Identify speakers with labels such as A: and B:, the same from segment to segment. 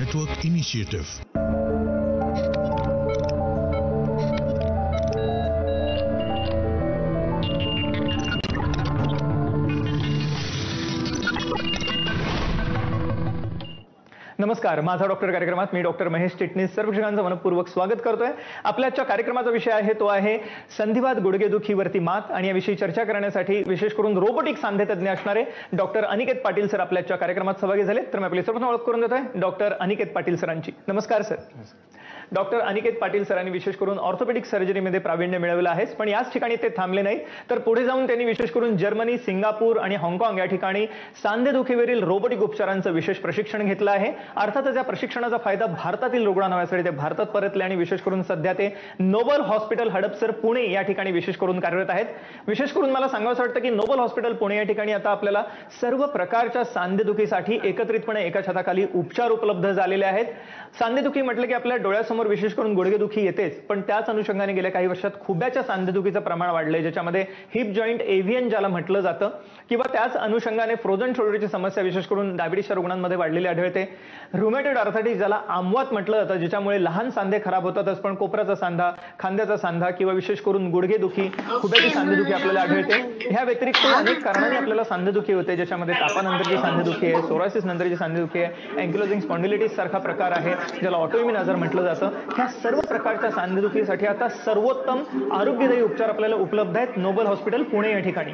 A: Network Initiative.
B: नमस्कार, माझा doctor कार्यक्रमात मी डॉक्टर महेश चिटणीस सर्व प्रेक्षकांचं मनपूर्वक स्वागत करतोय. आपल्या आजच्या कार्यक्रमाचा विषय आहे तो आहे संधिवात गुडघेदुखीवरती मात, आणि याविषयी चर्चा करण्यासाठी विशेष करून रोबोटिक सांधे तज्ञ असणारे डॉक्टर अनिकेत पाटील सर आपल्या आजच्या कार्यक्रमात सहभागी झाले. तर मी आपली सर्वप्रथम ओळख करून देतोय डॉक्टर अनिकेत पाटील सरांची. नमस्कार सर. डॉक्टर अनिकेत पाटील सरांनी विशेष करून ऑर्थोपेडिक सर्जरीमध्ये प्रावीण्य मिळवलं आहे, पण याच ठिकाणी ते थांबले नाही, तर पुढे जाऊन त्यांनी विशेष करून जर्मनी, सिंगापूर आणि हाँगकाँग या ठिकाणी सांधेदुखीवरील रोबोटिक उपचारांचं विशेष प्रशिक्षण घेतलं आहे. अर्थातच या प्रशिक्षणाचा फायदा भारतातील रुग्णांना व्हायसाठी ते भारतात परतले आणि विशेष करून सध्या ते नोबल हॉस्पिटल हडपसर पुणे या ठिकाणी विशेष करून कार्यरत आहेत. विशेष करून मला सांगावंसं वाटतं की नोबल हॉस्पिटल पुणे या ठिकाणी आता आपल्याला सर्व प्रकारच्या सांधेदुखीसाठी एकत्रितपणे एका छताखाली उपचार उपलब्ध झालेले आहेत. सांधेदुखी म्हटलं की आपल्या डोळ्यासमोर विशेष करून गुडघेदुखी येतेच, पण त्याच अनुषंगाने गेल्या काही वर्षात खुब्याच्या सांधेदुखीचं प्रमाण वाढलंय, ज्याच्यामध्ये हिप जॉईंट एव्हियन ज्याला म्हटलं जातं, किंवा त्याच अनुषंगाने फ्रोझन शोल्डरची समस्या विशेष करून डायबिटीसच्या रुग्णांमध्ये वाढलेली आढळते. रुमॅटॉइड आर्थरायटिस ज्याला आमवात म्हटलं जातं, ज्याच्यामुळे लहान सांधे खराब होतातच, पण कोपऱ्याचा सांधा, खांद्याचा सांधा किंवा विशेष करून गुडघेदुखी, खुब्याची सांधेदुखी आपल्याला आढळते. ह्या व्यतिरिक्त अनेक कारणांनी आपल्याला सांधेदुखी होते, ज्याच्यामध्ये तापानंतरची सांधेदुखी आहे, सोरायसिस नंतरची सांधेदुखी आहे, अँकिलोजिंग स्पॉन्डिलिटिस सारखा प्रकार आहे ज्याला ऑटोइम्यून आजार म्हटलं जातं. ह्या सर्व प्रकारच्या सांधेदुखीसाठी आता सर्वोत्तम आरोग्यदायी उपचार आपल्याला उपलब्ध आहेत नोबल हॉस्पिटल पुणे या ठिकाणी.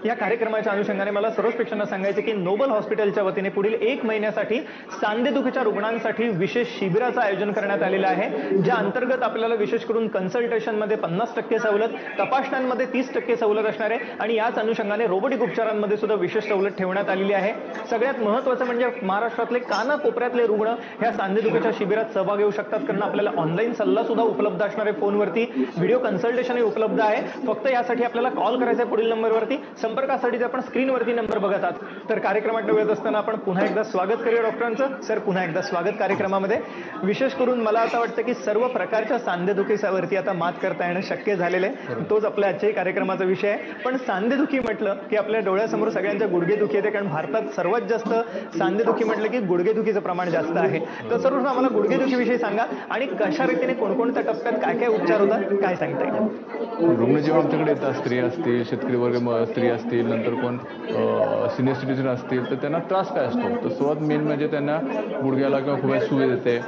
B: या कार्यक्रमाच्या अनुषंगाने मला सर्वच प्रेक्षकांना सांगायचे की नोबल हॉस्पिटलच्या वतीने पुढील 1 महिन्यासाठी सांधेदुखीच्या रुग्णांसाठी विशेष शिबिराचं आयोजन करण्यात आलेलं आहे, ज्या अंतर्गत आपल्याला विशेष करून कन्सल्टेशनमध्ये 50% सवलत, तपासण्यांमध्ये 30% सवलत असणार आहे, आणि याच अनुषंगाने रोबोटिक उपचारांमध्ये सुद्धा विशेष सवलत ठेवण्यात आलेली आहे. सगळ्यात महत्त्वाचं म्हणजे महाराष्ट्रातले कानाकोपऱ्यातले रुग्ण ह्या सांधेदुखीच्या शिबिरात सहभाग घेऊ शकतात, कारण आपल्याला ऑनलाईन सल्ला सुद्धा उपलब्ध असणार आहे, फोनवरती व्हिडिओ कन्सल्टेशनही उपलब्ध आहे. फक्त यासाठी आपल्याला कॉल करायचा आहे पुढील नंबरवरती. संपर्कासाठी आपण स्क्रीनवरती नंबर बघत आहात. तर कार्यक्रमाकडे वेळ असताना आपण पुन्हा एकदा स्वागत करूया डॉक्टरांचं. सर, पुन्हा एकदा स्वागत कार्यक्रमामध्ये. विशेष करून मला आता वाटतं की सर्व प्रकारच्या सांधेदुखीवरती आता मात करता येणं शक्य झालेलं आहे, तोच आपल्या आजच्याही कार्यक्रमाचा विषय आहे. पण सांधेदुखी म्हटलं की आपल्या डोळ्यासमोर सगळ्यांच्या गुडघेदुखी येते, कारण भारतात सर्वात जास्त सांधेदुखी म्हटलं की गुडघेदुखीचं प्रमाण जास्त आहे. तर सर्व आम्हाला गुडघेदुखीविषयी सांगा, आणि कशा रीतीने कोणकोणत्या टप्प्यात काय काय उपचार होतात, काय सांगता येईल?
C: रुग्ण जेव्हा आमच्याकडे येतात, स्त्री असतील, शेतकरी वर्ग स्त्री असतील, नंतर कोण सिनियर सिटीजन असतील, तर त्यांना त्रास काय असतो, तर सर्वात मेन म्हणजे त्यांना गुडघ्याला किंवा खूप सूज येते,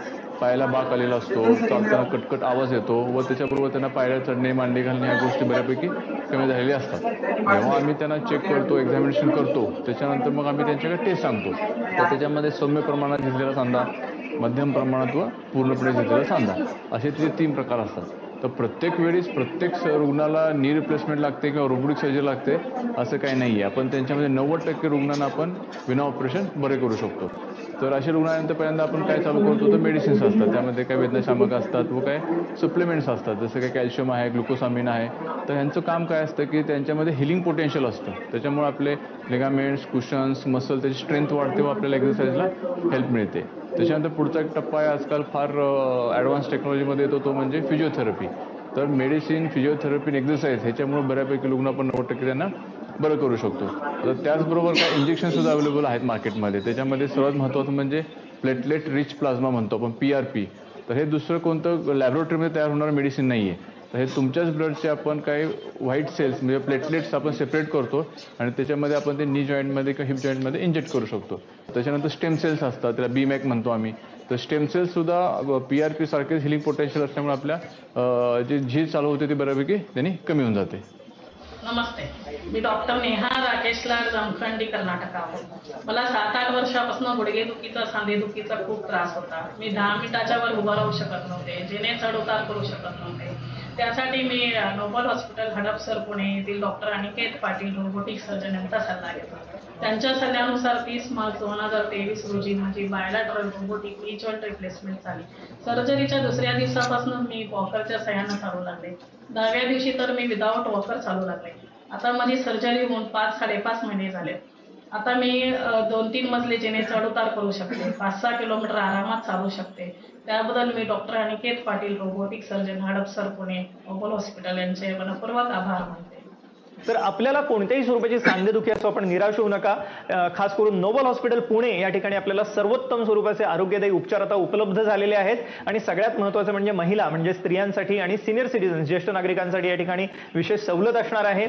C: पायाला बाक आलेला असतो, चालताना कटकट आवाज येतो, व त्याच्याबरोबर त्यांना पायऱ्या चढणे, मांडी घालणे ह्या गोष्टी बऱ्यापैकी कमी झालेल्या असतात. जेव्हा आम्ही त्यांना चेक करतो, एक्झामिनेशन करतो, त्याच्यानंतर मग आम्ही त्यांच्याकडे टेस्ट सांगतो. तर त्याच्यामध्ये सौम्य प्रमाणात झिजलेला सांधा, मध्यम प्रमाणात व पूर्णपणे झिजलेला सांधा, असे ते 3 प्रकार असतात. तर प्रत्येक वेळेस प्रत्येक रुग्णाला नी रिप्लेसमेंट लागते किंवा रोबोटिक सर्जरी लागते असं काही नाही आहे. आपण त्यांच्यामध्ये 90% रुग्णांना आपण विना ऑपरेशन बरे करू शकतो. तर असे रुग्णांनंतर पहिल्यांदा आपण काय चालू करतो, तर मेडिसिन्स असतात, त्यामध्ये काय वेदनाशामक असतात व काय सप्लिमेंट्स असतात, जसं काय कॅल्शियम आहे, ग्लुकोसामिन आहे. तर ह्यांचं काम काय असतं की त्यांच्यामध्ये हिलिंग पोटेन्शियल असतं, त्याच्यामुळे आपले लिगामेंट्स, कुशन्स, मसल त्याची स्ट्रेंथ वाढते व आपल्याला एक्सरसाइजला हेल्प मिळते. त्याच्यानंतर पुढचा एक टप्पा आहे, आजकाल फार ॲडव्हान्स टेक्नॉलॉजीमध्ये येतो, तो म्हणजे फिजिओथेरपी. तर मेडिसिन, फिजिओथेरपी आणि एक्सरसाइज ह्याच्यामुळे बऱ्यापैकी रुग्ण आपण 90% त्यांना बरं करू शकतो. तर त्याचबरोबर काय इंजेक्शनसुद्धा अवेलेबल आहेत मार्केटमध्ये. त्याच्यामध्ये सर्वात महत्त्वाचं म्हणजे प्लेटलेट रिच प्लाझ्मा म्हणतो आपण, PRP. तर हे दुसरं कोणतं लॅबोरेटरीमध्ये तयार होणारं मेडिसिन नाही आहे. तर हे तुमच्याच ब्लडचे आपण काही व्हाईट सेल्स म्हणजे प्लेटलेट्स आपण सेपरेट करतो, आणि त्याच्यामध्ये आपण ते नी जॉईंटमध्ये किंवा हिप जॉईंटमध्ये इंजेक्ट करू शकतो. त्याच्यानंतर स्टेम सेल्स असतात, त्याला BMAC म्हणतो आम्ही. तर स्टेम सेल्ससुद्धा PRP सारखे हिलिंग पोटेन्शियल असल्यामुळे आपल्या जे झीज चालू होते ती बऱ्यापैकी त्यांनी कमी होऊन जाते.
D: नमस्ते, मी डॉक्टर नेहा राकेश लाड, जमखंडी, कर्नाटकाहून. मला 7-8 वर्षापासून गुडघेदुखीचा, सांधेदुखीचा खूप त्रास होता. मी 10 मिनिटाच्या वर उभं राहू शकत नव्हते, जेणे चढ उतार करू शकत नव्हते. त्यासाठी मी नोबल हॉस्पिटल हडपसर पुणे येथील doctor Aniket Patil robotic surgeon यांचा सल्ला घेतला. त्यांच्या सल्ल्यानुसार 30 मार्च 2023 रोजी माझी बायलॅटरल रोबोटिक नी जॉईंट रिप्लेसमेंट झाली. सर्जरीच्या दुसऱ्या दिवसापासून मी वॉकरच्या सहाय्याने चालू लागले. 10व्या दिवशी तर मी विदाऊट वॉकर चालू लागले. आता माझी सर्जरी होऊन 5-5.5 महिने झाले. आता मी 2-3 मजले जेणे चढ उतार करू शकते, 5-6 किलोमीटर आरामात चालू शकते. त्याबद्दल मी doctor Aniket Patil robotic surgeon Hadapsar Pune Noble Hospital यांचे मनपूर्वक आभार मानते.
B: तर आपल्याला कोणत्याही स्वरूपाची सांधेदुखी असो आपण निराश होऊ नका. खास करून नोबल हॉस्पिटल पुणे या ठिकाणी आपल्याला सर्वोत्तम स्वरूपाचे आरोग्यदायी उपचार आता उपलब्ध झालेले आहेत. आणि सगळ्यात महत्त्वाचं म्हणजे महिला म्हणजे स्त्रियांसाठी आणि सिनियर सिटीजन ज्येष्ठ नागरिकांसाठी या ठिकाणी विशेष सवलत असणार आहे.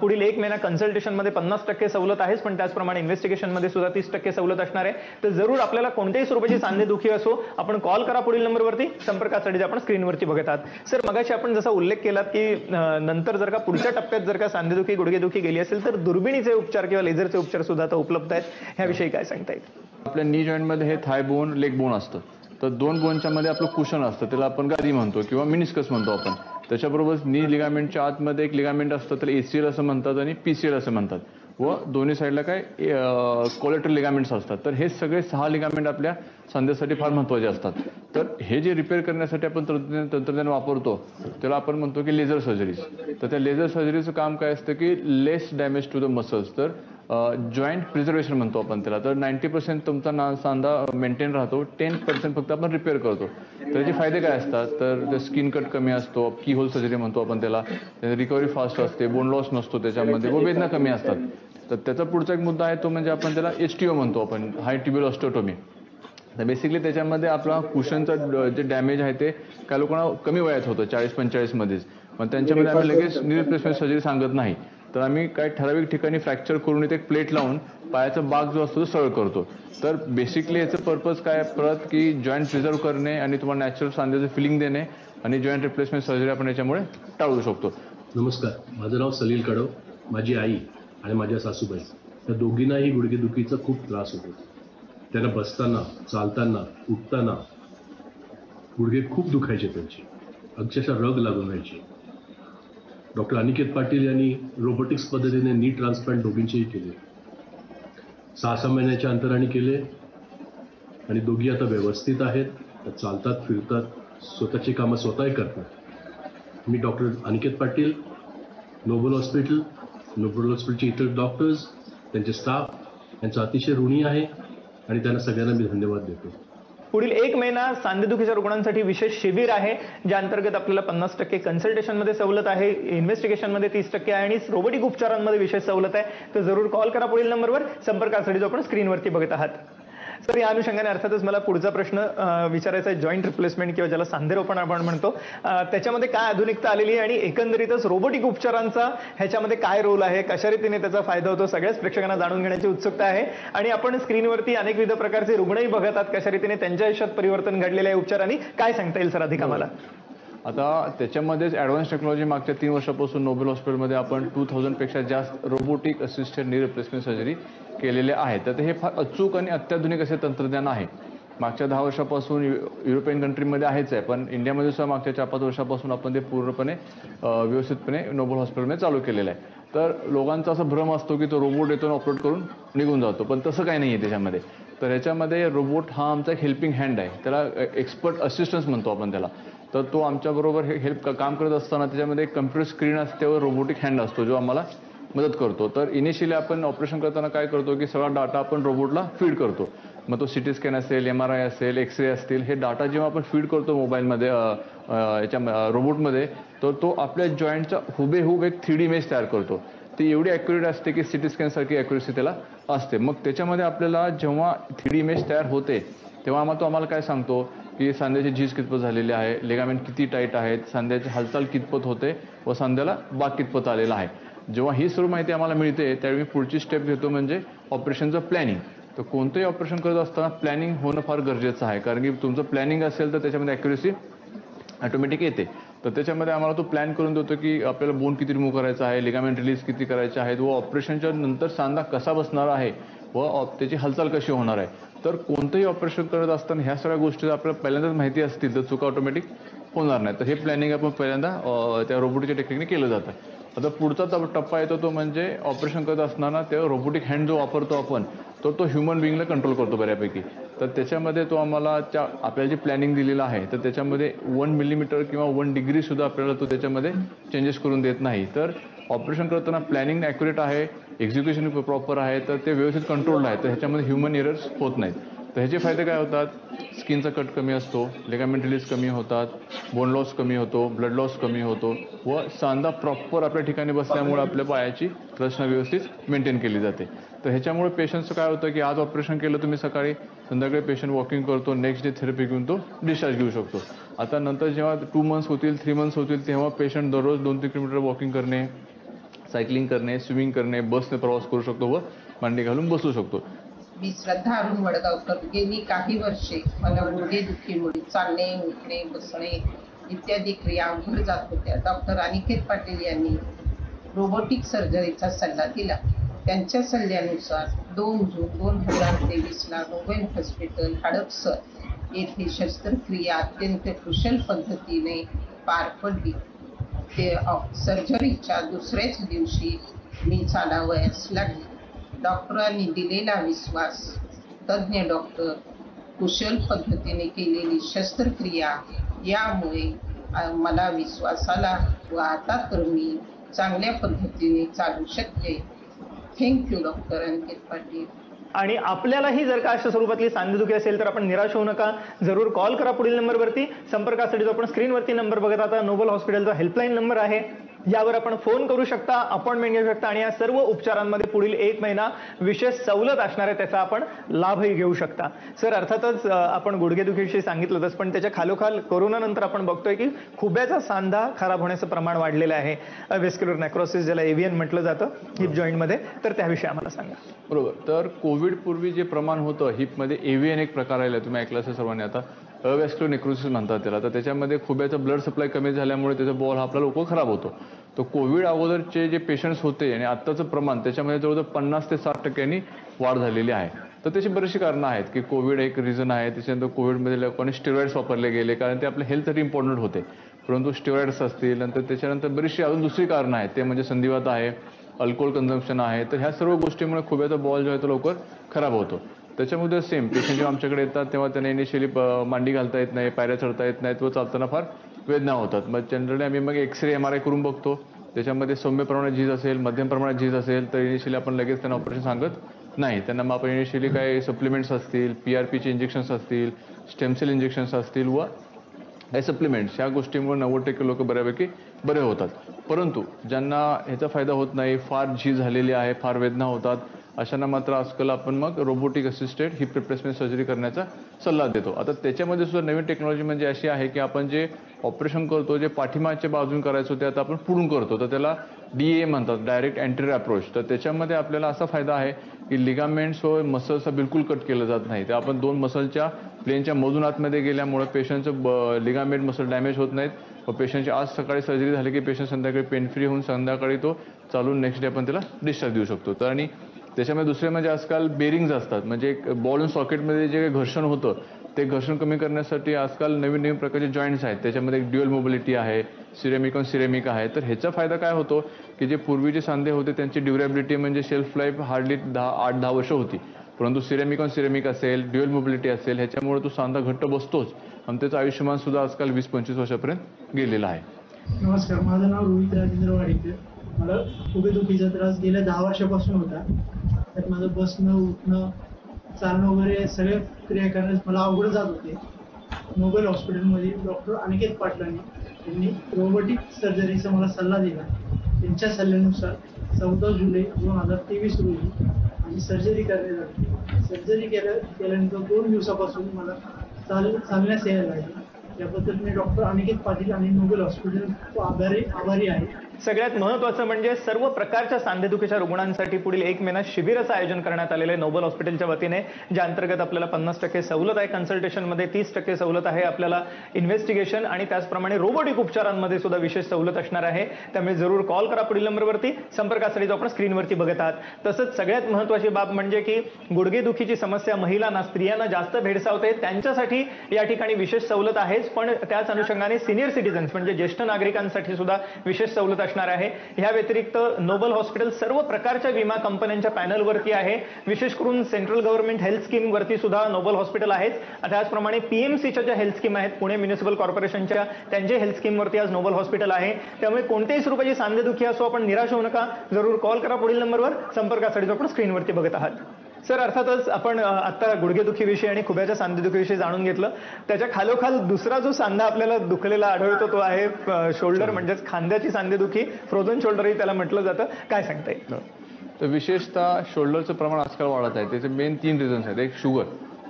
B: पुढील 1 महिना कन्सल्टेशनमध्ये 50% सवलत आहेच, पण त्याचप्रमाणे इन्व्हेस्टिगेशनमध्ये सुद्धा 30% सवलत असणार आहे. तर जरूर आपल्याला कोणत्याही स्वरूपाची सांधेदुखी असो आपण कॉल करा पुढील नंबरवरती. संपर्कासाठी आपण स्क्रीनवरती बघत आहात. सर, मगाशी आपण जसा उल्लेख केलात की नंतर जर का पुढच्या टप्प्यात जर का सांधेदुखी गुडघेदुखी गेली असेल तर दुर्बिणीचे उपचार किंवा लेझरचे उपचार सुद्धा आता उपलब्ध आहेत. ह्याविषयी काय सांगता येईल?
C: आपल्या नी जॉईंटमध्ये हे थाय बोन लेग बोन असतं. तर 2 बोनच्या मध्ये आपलं कुशन असतं, त्याला आपण गादी म्हणतो किंवा मिनिस्कस म्हणतो आपण. त्याच्याबरोबर नी लिगामेंटच्या आतमध्ये एक लिगामेंट असतं, त्याला ACL असं म्हणतात आणि PCL असं म्हणतात. व दोन्ही साईडला काय कोलेटरल लिगामेंट्स असतात. तर हे सगळे 6 लिगामेंट आपल्या सांध्यासाठी फार महत्त्वाचे असतात. तर हे जे रिपेअर करण्यासाठी आपण तंत्रज्ञान वापरतो त्याला आपण म्हणतो की लेझर सर्जरीज. तर त्या लेझर सर्जरीचं काम काय असतं की लेस डॅमेज टू द मसल्स. तर जॉईंट प्रिझर्वेशन म्हणतो आपण त्याला. तर 90% तुमचा सांधा मेंटेन राहतो, 10% फक्त आपण रिपेअर करतो. त्याचे फायदे काय असतात तर स्किन कट कमी असतो, की होल सर्जरी म्हणतो आपण त्याला, रिकव्हरी फास्ट असते, बोन लॉस नसतो त्याच्यामध्ये व वेदना कमी असतात. तर त्याचा पुढचा एक मुद्दा आहे तो म्हणजे आपण त्याला HTO म्हणतो आपण, हाय ट्युब्युलर ऑस्टिओटोमी. तर बेसिकली त्याच्यामध्ये आपला कुशनचं जे डॅमेज आहे ते काही लोकांना कमी वयात होतं 40-45 मध्येच. पण त्यांच्यामध्ये आम्ही लगेच नी रिप्लेसमेंट सर्जरी सांगत नाही. तर आम्ही काही ठराविक ठिकाणी फ्रॅक्चर करून इथे एक प्लेट लावून पायाचा भाग जो असतो तो सरळ करतो. तर बेसिकली याचं पर्पज काय परत की जॉईंट प्रिझर्व करणे आणि तुम्हाला नॅचरल सांध्याचं फिलिंग देणे आणि जॉईंट रिप्लेसमेंट सर्जरी आपण याच्यामुळे टाळू शकतो.
A: नमस्कार, माझं नाव सलील कडव. माझी आई आणि माझ्या सासूबाई या दोघींनाही गुडघेदुखीचा खूप त्रास होतो. त्यांना बसताना, चालताना, उठताना गुडघे खूप दुखायचे त्यांचे, अक्षरशः रग लागून राहायची. डॉक्टर अनिकेत पाटील यांनी रोबोटिक्स पद्धतीने नी ट्रान्सप्लांट दोघींचेही केले. 6 महिन्याच्या अंतराने केले आणि दोघी आता व्यवस्थित आहेत. चालतात, फिरतात, स्वतःची कामं स्वतःही करतात. मी डॉक्टर अनिकेत पाटील, नोबल हॉस्पिटलचे इतर डॉक्टर्स, त्यांचे स्टाफ यांचा अतिशय ऋणी आहे आणि त्यांना सगळ्यांना मी धन्यवाद देतो.
B: पुढील 1 महिना सांधेदुखीच्या रुग्णांसाठी विशेष शिबिर आहे, ज्या अंतर्गत आपल्याला 50% कन्सल्टेशनमध्ये सवलत आहे, इन्व्हेस्टिगेशनमध्ये 30% आहे आणि रोबोटिक उपचारांमध्ये विशेष सवलत आहे. तर जरूर कॉल करा पुढील नंबरवर. संपर्कासाठी जो आपण स्क्रीनवरती बघत आहात. सर, या अनुषंगाने अर्थातच मला पुढचा प्रश्न विचारायचा आहे. जॉईंट रिप्लेसमेंट किंवा ज्याला सांधेरोपण आपण म्हणतो, त्याच्यामध्ये काय आधुनिकता आलेली आहे आणि एकंदरीतच रोबोटिक उपचारांचा ह्याच्यामध्ये काय रोल आहे, कशा रीतीने त्याचा फायदा होतो, सगळ्याच प्रेक्षकांना जाणून घेण्याची उत्सुकता आहे. आणि आपण स्क्रीनवरती अनेकविध प्रकारचे रुग्णही बघत आहात, कशा रीतीने त्यांच्या आयुष्यात परिवर्तन घडलेलं आहे उपचारांनी. काय सांगता येईल सर अधिक आम्हाला?
C: आता त्याच्यामध्येच ॲडव्हान्स टेक्नॉलॉजी मागच्या 3 वर्षापासून नोबेल हॉस्पिटलमध्ये आपण 2000 पेक्षा जास्त robotic assisted knee replacement surgery केलेले आहेत. तर हे फार अचूक आणि अत्याधुनिक असे तंत्रज्ञान आहे. मागच्या 10 वर्षापासून युरोपियन कंट्रीमध्ये आहेच आहे, पण इंडियामध्ये सुद्धा मागच्या 4-5 वर्षापासून आपण ते पूर्णपणे व्यवस्थितपणे नोबेल हॉस्पिटलमध्ये चालू केलेलं आहे. तर लोकांचा असा भ्रम असतो की तो रोबोट येतो ऑपरेट करून निघून जातो, पण तसं काही नाही आहे त्याच्यामध्ये. तर ह्याच्यामध्ये रोबोट हा आमचा एक हेल्पिंग हँड आहे, त्याला एक्सपर्ट असिस्टन्स म्हणतो आपण त्याला. तर तो आमच्याबरोबर हे काम करत असताना त्याच्यामध्ये एक कम्प्युटर स्क्रीन असते, त्यावर रोबोटिक हँड असतो जो आम्हाला मदत करतो. तर इनिशियली आपण ऑपरेशन करताना काय करतो की सगळा डाटा आपण रोबोटला फीड करतो. मग तो CT स्कॅन असेल, MRI असेल, एक्सरे असतील, हे डाटा जेव्हा आपण फीड करतो मोबाईलमध्ये याच्या रोबोटमध्ये, तर तो आपल्या जॉईंटचा हुबेहूब एक 3D इमेज तयार करतो. ती एवढी ॲक्युरेट असते की CT स्कॅनसारखी ॲक्युरेसी त्याला असते. मग त्याच्यामध्ये आपल्याला जेव्हा 3D इमेज तयार होते तेव्हा आम्हाला काय सांगतो की सांध्याची झीज कितपत झालेली आहे, लिगामेंट किती टाईट आहेत, सांध्याची हालचाल कितपत होते व सांध्याला बाक कितपत आलेला आहे. जेव्हा ही सर्व माहिती आम्हाला मिळते त्यावेळी मी पुढची स्टेप घेतो म्हणजे ऑपरेशनचं प्लॅनिंग. तर कोणतंही ऑपरेशन करत असताना प्लॅनिंग होणं फार गरजेचं आहे, कारण की तुमचं प्लॅनिंग असेल तर त्याच्यामध्ये ॲक्युरेसी ऑटोमॅटिक येते. तर त्याच्यामध्ये आम्हाला तो प्लॅन करून देतो की आपल्याला बोन किती रिमूव्ह करायचा आहे, लिगामेंट रिलीज किती करायचे आहेत व ऑपरेशनच्या नंतर सांधा कसा बसणार आहे व त्याची हालचाल कशी होणार आहे. तर कोणतंही ऑपरेशन करत असताना ह्या सगळ्या गोष्टी आपल्याला पहिल्यांदाच माहिती असतील तर चुका ऑटोमॅटिक होणार नाही. तर हे प्लॅनिंग आपण पहिल्यांदा त्या रोबोटिकच्या टेक्निकने केलं जातं. आता पुढचा टप्पा येतो तो म्हणजे ऑपरेशन करत असताना तेव्हा रोबोटिक हँड जो वापरतो आपण तो ह्युमन बिईंगला कंट्रोल करतो बऱ्यापैकी. तर त्याच्यामध्ये तो आम्हाला आपल्याला जे प्लॅनिंग दिलेलं आहे तर त्याच्यामध्ये 1 मिलीमीटर किंवा 1 डिग्री सुद्धा आपल्याला तो त्याच्यामध्ये चेंजेस करून देत नाही. तर ऑपरेशन करताना प्लॅनिंग ॲक्युरेट आहे, एक्झिक्युशन प्रॉपर आहे, तर ते व्यवस्थित कंट्रोल आहे, तर ह्याच्यामध्ये ह्युमन एरर्स होत नाहीत. तर ह्याचे फायदे काय होतात? स्किनचा कट कमी असतो, लिगामेंट रिलीज कमी होतात, बोन लॉस कमी होतो, ब्लड लॉस कमी होतो व सांधा प्रॉपर आपल्या ठिकाणी बसल्यामुळे आपल्या पायाची रचना व्यवस्थित मेंटेन केली जाते. तर ह्याच्यामुळे पेशंटचं काय होतं की आज ऑपरेशन केलं तुम्ही सकाळी, संध्याकाळी पेशंट वॉकिंग करतो, नेक्स्ट डे थेरपी घेऊन तो डिस्चार्ज घेऊ शकतो. आता नंतर जेव्हा 2 मंथ्स होतील, 3 मंथ्स होतील, तेव्हा पेशंट दररोज 2-3 किलोमीटर वॉकिंग करणे, सायकलिंग करणे, स्विमिंग करणे, बसने प्रवास करू शकतो व मांडी घालून बसू शकतो.
E: मी श्रद्धा अरुण वडगावकर. गेली काही वर्षे मला गुडघेदुखीमुळे चालणे, उठणे, बसणे इत्यादी क्रिया अवघड जात होत्या. डॉक्टर अनिकेत पाटील यांनी रोबोटिक सर्जरीचा सल्ला दिला. त्यांच्या सल्ल्यानुसार 2 जून 2023 नोबेल हॉस्पिटल हडपसर येथे शस्त्रक्रिया अत्यंत कुशल पद्धतीने पार पडली. ते सर्जरीच्या दुसऱ्याच दिवशी मी चालावयास लागले. डॉक्टरांनी दिलेला विश्वास, तज्ज्ञ डॉक्टर, कुशल पद्धतीने केलेली शस्त्रक्रिया यामुळे मला विश्वास आला व आता तर मी चांगल्या पद्धतीने चालू शकते. Thank you doctor Aniket Patil.
B: आणि आपल्यालाही जर का अशा स्वरूपातली सांधेदुखी असेल तर आपण निराश होऊ नका. जरूर कॉल करा पुढील नंबरवरती. संपर्कासाठी जो आपण स्क्रीनवरती नंबर बघत आता नोबल हॉस्पिटलचा हेल्पलाईन नंबर आहे, यावर आपण फोन करू शकता, अपॉइंटमेंट घेऊ शकता आणि या सर्व उपचारांमध्ये पुढील 1 महिना विशेष सवलत असणार आहे, त्याचा आपण लाभही घेऊ शकता. सर, अर्थातच आपण गुडघेदुखीविषयी सांगितलंच, पण त्याच्या खालोखाल कोरोनानंतर आपण बघतोय की खुब्याचा सांधा खराब होण्याचं प्रमाण वाढलेलं आहे. वेस्क्युलर नेक्रोसिस, ज्याला एव्हीएन म्हटलं जातं हिप जॉईंटमध्ये, तर त्याविषयी आम्हाला सांगा.
C: बरोबर. तर कोविड पूर्वी जे प्रमाण होतं हिपमध्ये, एव्हीएन एक प्रकार आहे, तुम्ही ऐकलं असेल सर्वांनी. आता अवेस्क्युलर नेक्रोसिस म्हणतात त्याला. तर त्याच्यामध्ये खुब्याचा ब्लड सप्लाय कमी झाल्यामुळे त्याचा बॉल आपला लवकर खराब होतो. तर कोविड अगोदरचे जे पेशंट्स होते आणि आत्ताचं प्रमाण त्याच्यामध्ये जवळजवळ 50 ते 60% वाढ झालेली आहे. तर त्याची बरीचशी कारणं आहेत की कोविड एक रिझन आहे. त्याच्यानंतर कोविडमध्ये लोकांनी स्टेरॉइड्स वापरले गेले, कारण ते आपल्या हेल्थसाठी इम्पॉर्टंट होते. परंतु स्टेरॉइड्स असतील, नंतर त्याच्यानंतर बरीचशी अजून दुसरी कारणं आहेत, ते म्हणजे संधिवात आहे, अल्कोहोल कन्झम्पशन आहे. तर ह्या सर्व गोष्टीमुळे खुब्याचा बॉल जो आहे तो लवकर खराब होतो. त्याच्यामध्ये सेम पेशंट जेव्हा आमच्याकडे येतात तेव्हा त्यांना इनिशियली मांडी घालता येत नाही, पायऱ्या चढता येत नाहीत व चालताना फार वेदना होतात. मग जनरली आम्ही मग एक्सरे, MRI करून बघतो. त्याच्यामध्ये सौम्य प्रमाणात झीज असेल, मध्यम प्रमाणात झीज असेल तर इनिशियली आपण लगेच त्यांना ऑपरेशन सांगत नाही. त्यांना मग आपण इनिशियली काही सप्लिमेंट्स असतील, PRPचे इंजेक्शन्स असतील, स्टेमसेल इंजेक्शन्स असतील व काही सप्लिमेंट्स, ह्या गोष्टींमुळे 90% लोक बऱ्यापैकी बरे होतात. परंतु ज्यांना ह्याचा फायदा होत नाही, फार झीज झालेली आहे, फार वेदना होतात, अशांना मात्र आजकाल आपण मग robotic assisted heap replacement surgery करण्याचा सल्ला देतो. आता त्याच्यामध्ये सुद्धा नवीन टेक्नॉलॉजी म्हणजे अशी आहे की आपण जे ऑपरेशन करतो, जे पाठीमागच्या बाजून करायचो ते आता आपण पुढून करतो. तर त्याला DA म्हणतात, डायरेक्ट अँटेरियर अप्रोच. तर त्याच्यामध्ये आपल्याला असा फायदा आहे की लिगामेंट्स व मसल्स बिलकुल कट केलं जात नाही. ते आपण 2 मसलच्या प्लेनच्या मधून आतमध्ये गेल्यामुळे पेशंटचं लिगामेंट मसल डॅमेज होत नाहीत व पेशंटची आज सकाळी सर्जरी झाली की पेशंट संध्याकाळी पेन फ्री होऊन संध्याकाळी तो चालून नेक्स्ट डे आपण त्याला डिस्चार्ज देऊ शकतो. तर आणि त्याच्यामध्ये दुसरे म्हणजे आजकाल बेरिंग्ज असतात, म्हणजे एक बॉल अँड सॉकेटमध्ये जे घर्षण होतं ते घर्षण कमी करण्यासाठी आजकाल नवीन नवीन प्रकारचे जॉईंट्स आहेत. त्याच्यामध्ये एक ड्युअल मोबिलिटी आहे, सिरेमिक ऑन सिरेमिक आहे. तर ह्याचा फायदा काय होतो की जे पूर्वीचे सांधे होते त्यांची ड्युरेबिलिटी म्हणजे शेल्फ लाईफ हार्डली 8-10 वर्ष होती. परंतु सिरेमिक ऑन सिरेमिक असेल, ड्युअल मोबिलिटी असेल, ह्याच्यामुळे तो सांधा घट्ट बसतोच आणि त्याचं आयुष्यमान सुद्धा आजकाल 20-25 वर्षापर्यंत गेलेलं आहे.
F: नमस्कार, माझं नाव रोहित राजेंद्र वाडेकर. मला गुडघेदुखीचा त्रास गेल्या 10 वर्षापासून होता. त्यात माझं बसणं, उठणं, चालणं वगैरे सगळे क्रिया करण्यास मला अवघड जात होते. नोबेल हॉस्पिटलमध्ये डॉक्टर अनिकेत पाटलांनी त्यांनी रोबोटिक सर्जरीचा मला सल्ला दिला. त्यांच्या सल्ल्यानुसार 14 जुलै 2023 रोजी आणि सर्जरी करण्यात आली. सर्जरी केल्यानंतर 2 दिवसापासून मला चालण्यास यायला लागले. याबद्दल मी डॉक्टर अनिकेत पाटील आणि नोबेल हॉस्पिटल आभारी आहे.
B: सगळ्यात महत्त्वाचं म्हणजे सर्व प्रकारच्या सांधेदुखीच्या रुग्णांसाठी पुढील 1 महिना शिबिराचं आयोजन करण्यात आलेलं आहे नोबल हॉस्पिटलच्या वतीने, ज्या अंतर्गत आपल्याला 50% सवलत आहे कन्सल्टेशनमध्ये, 30% सवलत आहे आपल्याला इन्व्हेस्टिगेशन आणि त्याचप्रमाणे रोबोटिक उपचारांमध्ये सुद्धा विशेष सवलत असणार आहे. त्यामुळे जरूर कॉल करा पुढील नंबरवरती. संपर्कासाठी जो आपण स्क्रीनवरती बघत आहात. तसंच सगळ्यात महत्त्वाची बाब म्हणजे की गुडघेदुखीची समस्या महिलांना, स्त्रियांना जास्त भेडसावते, त्यांच्यासाठी या ठिकाणी विशेष सवलत आहेच, पण त्याच अनुषंगाने सिनियर सिटीजन्स म्हणजे ज्येष्ठ नागरिकांसाठी सुद्धा विशेष सवलत असणार आहे. ह्या व्यतिरिक्त नोबल हॉस्पिटल सर्व प्रकारच्या विमा कंपन्यांच्या पॅनलवरती आहे. विशेष करून सेंट्रल गव्हर्नमेंट हेल्थ स्कीम वरती सुद्धा नोबल हॉस्पिटल आहेच. त्याचप्रमाणे PMCच्या ज्या हेल्थ स्कीम आहेत, पुणे म्युनिसिपल कॉर्पोरेशनच्या, त्यांच्या हेल्थ स्कीम वरती आज नोबल हॉस्पिटल आहे. त्यामुळे कोणत्याही स्वरूपाची सांधेदुखी असो, आपण निराश होऊ नका. जरूर कॉल करा पुढील नंबरवर. संपर्कासाठी जो आपण स्क्रीनवरती बघत आहात. सर, अर्थातच आपण आता गुडघेदुखीविषयी आणि खुब्याच्या सांधेदुखीविषयी जाणून घेतलं. त्याच्या खालोखाल दुसरा जो सांधा आपल्याला दुखलेला आढळतो तो आहे शोल्डर, म्हणजेच खांद्याची सांधेदुखी, फ्रोझन शोल्डरही त्याला म्हटलं जातं. काय सांगता येईल?
C: तर विशेषतः शोल्डरचं प्रमाण आजकाल वाढत आहे. त्याचे मेन 3 रिझन्स आहेत. एक शुगर,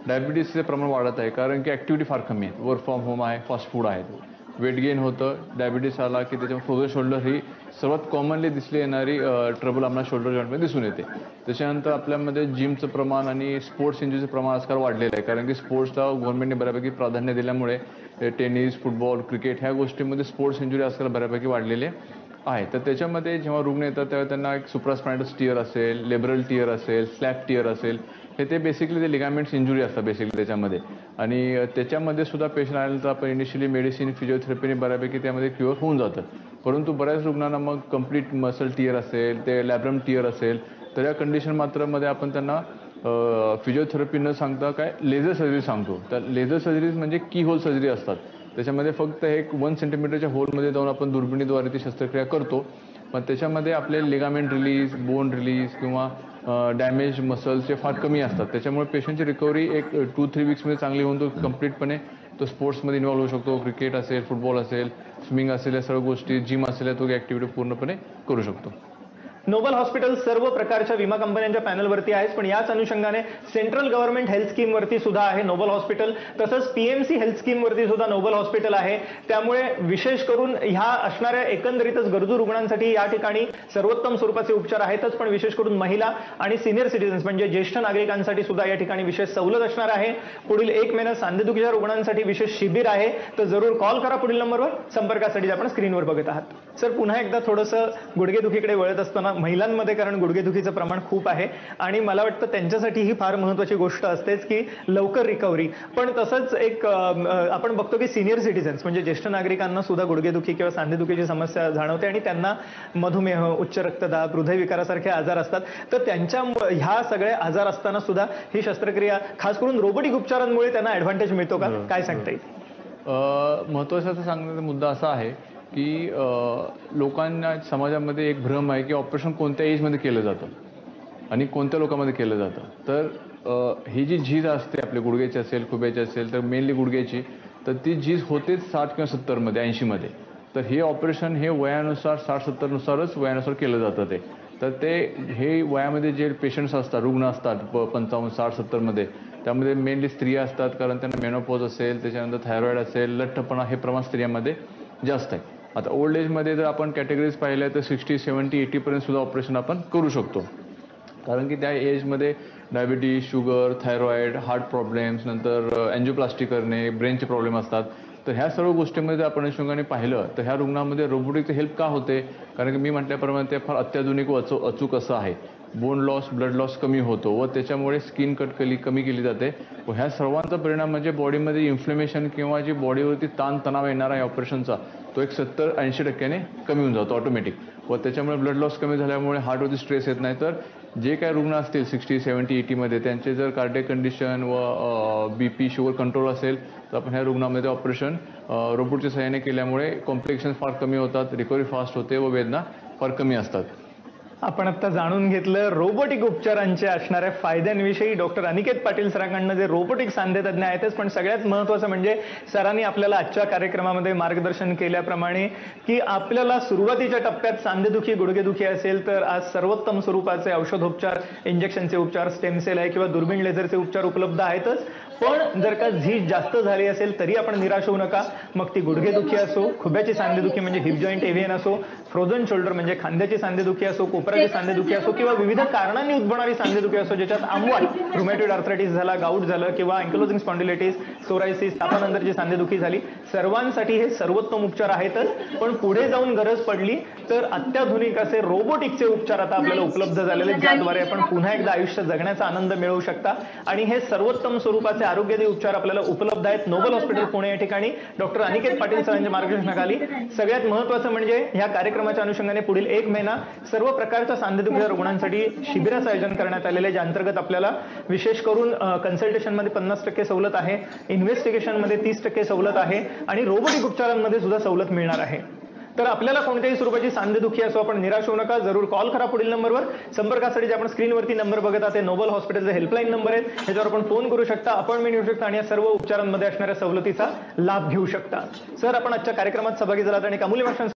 C: डायबिटीसचे प्रमाण वाढत आहे कारण की ॲक्टिव्हिटी फार कमी आहे. वर्क फ्रॉम होम आहे, फास्ट फूड आहे, वेट गेन होतं, डायबिटीस आला की त्याच्यामुळे फ्रोझन शोल्डर ही सर्वात कॉमनली दिसली येणारी ट्रबल आम्हाला शोल्डर जॉईंटमध्ये दिसून येते. त्याच्यानंतर आपल्यामध्ये जिमचं प्रमाण आणि स्पोर्ट्स इंजुरीचं प्रमाण आजकाल वाढलेलं आहे कारण की स्पोर्ट्सला गव्हर्नमेंटने बऱ्यापैकी प्राधान्य दिल्यामुळे टेनिस, फुटबॉल, क्रिकेट ह्या गोष्टींमध्ये स्पोर्ट्स इंजुरी आजकाल बऱ्यापैकी वाढलेले आहे. तर त्याच्यामध्ये जेव्हा रुग्ण येतात तेव्हा त्यांना एक सुप्रास्पायनल टियर असेल, लेबरल टियर असेल, स्लॅप टियर असेल, हे ते बेसिकली ते लिगामेंट्स इंजुरी असतात बेसिकली त्याच्यामध्ये. आणि त्याच्यामध्ये सुद्धा पेशंट आल्यानंतर आपण इनिशियली मेडिसिन, फिजिओथेरपीने बऱ्यापैकी त्यामध्ये क्युअर होऊन जातं. परंतु बऱ्याच रुग्णांना मग कंप्लीट मसल टियर असेल, ते लॅब्रम टियर असेल, तर या कंडिशन मात्रमध्ये आपण त्यांना फिजिओथेरपी न सांगता काय लेझर सर्जरी सांगतो. तर लेझर सर्जरीज म्हणजे की होल सर्जरी असतात. त्याच्यामध्ये फक्त एक 1 सेंटीमीटरच्या होलमध्ये जाऊन आपण दुर्बिणीद्वारे ती शस्त्रक्रिया करतो. पण त्याच्यामध्ये आपले लिगामेंट रिलीज, बोन रिलीज किंवा डॅमेज मसल्सचे फार कमी असतात. त्याच्यामुळे पेशंटची रिकव्हरी एक 2-3 वीक्समध्ये चांगली होऊन तो कम्प्लीटपणे तो स्पोर्ट्समध्ये इन्व्हॉल्व होऊ शकतो. क्रिकेट असेल, फुटबॉल असेल, स्विमिंग असेल, या सर्व गोष्टी, जिम असेल, तो ॲक्टिव्हिटी पूर्णपणे करू शकतो.
B: नोबल हॉस्पिटल सर्व प्रकारच्या विमा कंपन्यांच्या पॅनलवरती आहे, पण याच अनुषंगाने सेंट्रल गव्हर्नमेंट हेल्थ स्कीम वरती सुद्धा आहे नोबल हॉस्पिटल. तसंच पीएमसी हेल्थ स्कीम वरती सुद्धा नोबल हॉस्पिटल आहे. त्यामुळे विशेष करून ह्या असणाऱ्या एकंदरीतच गरजू रुग्णांसाठी या ठिकाणी सर्वोत्तम स्वरूपाचे उपचार आहेतच, पण विशेष करून महिला आणि सिनियर सिटीजन्स म्हणजे ज्येष्ठ नागरिकांसाठी सुद्धा या ठिकाणी विशेष सवलत असणार आहे. पुढील 1 महिना सांधेदुखीच्या रुग्णांसाठी विशेष शिबिर आहे. तर जरूर कॉल करा पुढील नंबरवर. संपर्कासाठी आपण स्क्रीनवर बघत आहात. सर, पुन्हा एकदा थोडंसं गुडघेदुखीकडे वळत असताना महिलांमध्ये, कारण गुडघेदुखीचं प्रमाण खूप आहे आणि मला वाटतं त्यांच्यासाठी ही फार महत्त्वाची गोष्ट असतेच की लवकर रिकव्हरी. पण तसंच एक आपण बघतो की सिनियर सिटीजन्स म्हणजे ज्येष्ठ नागरिकांना सुद्धा गुडघेदुखी किंवा सांधेदुखीची समस्या जाणवते आणि त्यांना मधुमेह, उच्च रक्तदाब, हृदयविकारासारखे आजार असतात. तर त्यांच्या ह्या सगळे आजार असताना सुद्धा ही शस्त्रक्रिया खास करून रोबोटिक उपचारांमुळे त्यांना ॲडव्हान्टेज मिळतो का? काय सांगता येईल?
C: महत्त्वाचा सांगण्याचा मुद्दा असा आहे की लोकांना समाजामध्ये एक भ्रम आहे की ऑपरेशन कोणत्या एजमध्ये केलं जातं आणि कोणत्या लोकांमध्ये केलं जातं. तर ही जी झीज असते आपल्या गुडघ्याची असेल, खुब्याची असेल, तर मेनली गुडघ्याची, तर ती झीज होतेच 60 किंवा 70मध्ये, 80मध्ये. तर हे ऑपरेशन हे वयानुसार 60-70 नुसारच वयानुसार केलं जातं ते. तर ते हे वयामध्ये जे पेशंट्स असतात, रुग्ण असतात 55, 60, 70मध्ये, त्यामध्ये मेनली स्त्रिया असतात कारण त्यांना मेनोपॉज असेल, त्याच्यानंतर थायरॉइड असेल, लठ्ठपणा, हे प्रमाण स्त्रियांमध्ये जास्त आहे. आता ओल्ड एजमध्ये जर आपण कॅटेगरीज पाहिल्या तर 60, 70, 80पर्यंत सुद्धा ऑपरेशन आपण करू शकतो कारण की त्या एजमध्ये diabetes, sugar, thyroid, heart problems, नंतर अँजिओप्लास्टी करणे, ब्रेनचे प्रॉब्लेम असतात. तर ह्या सर्व गोष्टींमध्ये जर आपण अनुषंगाने पाहिलं तर ह्या रुग्णांमध्ये रोबोटिकची हेल्प का होते? कारण की मी म्हटल्याप्रमाणे ते फार अत्याधुनिक व अचूक असं आहे. बोन लॉस, ब्लड लॉस कमी होतो व त्याच्यामुळे स्किन कट कमी केली जाते व ह्या सर्वांचा परिणाम म्हणजे बॉडीमध्ये इन्फ्लेमेशन किंवा जी बॉडीवरती ताणतणाव येणारा आहे ऑपरेशनचा, तो एक 70-80% कमी होऊन जातो ऑटोमॅटिक. व त्याच्यामुळे ब्लड लॉस कमी झाल्यामुळे हार्टवरती स्ट्रेस येत नाही. तर जे काही रुग्ण असतील 60, 70, 80मध्ये त्यांचे जर कार्डियक कंडिशन व BP, शुगर कंट्रोल असेल तर आपण ह्या रुग्णामध्ये ऑपरेशन रोबोटच्या सहाय्याने केल्यामुळे कॉम्प्लिकेशन्स फार कमी होतात, रिकव्हरी फास्ट होते व वेदना फार कमी असतात.
B: आपण आता जाणून घेतलं रोबोटिक उपचारांच्या असणाऱ्या फायद्यांविषयी डॉक्टर अनिकेत पाटील सरांकडनं, जे रोबोटिक सांधेतज्ञ आहेतच, पण सगळ्यात महत्त्वाचं म्हणजे सरांनी आपल्याला आजच्या कार्यक्रमामध्ये मार्गदर्शन केल्याप्रमाणे की आपल्याला सुरुवातीच्या टप्प्यात सांधेदुखी, गुडघेदुखी असेल तर आज सर्वोत्तम स्वरूपाचे औषधोपचार, इंजेक्शनचे उपचार, स्टेम सेल आहे किंवा दुर्बीण लेझरचे उपचार उपलब्ध आहेतच. पण जर का झीज जास्त झाली असेल तरी आपण निराश होऊ नका. मग ती गुडघेदुखी असो, खुब्याची सांधेदुखी म्हणजे हिप जॉईंट एव्हियन असो, फ्रोझन शोल्डर म्हणजे खांद्याची सांधेदुखी असो, कोपराची सांधेदुखी असो किंवा विविध कारणांनी उद्भवणारी सांधेदुखी असो, ज्याच्यात आमवाट, रुमॅटॉइड आर्थरायटिस झाला, गाऊट झालं किंवा अँकिलोजिंग स्पॉन्डिलायटिस, सोरायसिस, तापानंतरची सांधेदुखी झाली, सर्वांसाठी हे सर्वोत्तम उपचार आहेतच. पण पुढे जाऊन गरज पडली तर अत्याधुनिक असे रोबोटिकचे उपचार आता आपल्याला उपलब्ध झालेले, ज्याद्वारे आपण पुन्हा एकदा आयुष्य जगण्याचा आनंद मिळवू शकता. आणि हे सर्वोत्तम स्वरूपाचे आरोग्यदायी उपचार आपल्याला उपलब्ध आहेत नोबल हॉस्पिटल पुणे या ठिकाणी डॉक्टर अनिकेत पाटील सरांच्या मार्गदर्शनाखाली. सगळ्यात महत्त्वाचं म्हणजे ह्या कार्यक्रमाच्या अनुषंगाने पुढील 1 महिना सर्व प्रकारच्या सांधेदुखीच्या रुग्णांसाठी शिबिराचं आयोजन करण्यात आलेले, ज्या अंतर्गत आपल्याला विशेष करून कन्सल्टेशनमध्ये 50% सवलत आहे, इन्व्हेस्टिगेशनमध्ये 30% सवलत आहे आणि रोबोटिक उपचारांमध्ये सुद्धा सवलत मिळणार आहे. तर आपल्याला कोणत्याही स्वरूपाची सांधेदुखी असो, आपण निराश होऊ नका, जरूर कॉल करा पुढील नंबरवर. संपर्कासाठी जे आपण स्क्रीनवरती नंबर बघत आहात ते नोबल हॉस्पिटलचे हेल्पलाईन नंबर आहेत, ह्याच्यावर आपण फोन करू शकता, अपॉइंटमेंट घेऊ शकता आणि या सर्व उपचारांमध्ये असणाऱ्या सवलतीचा लाभ घेऊ शकता. सर, आपण आजच्या कार्यक्रमात सहभागी झालात आणि अमूल्य भाषण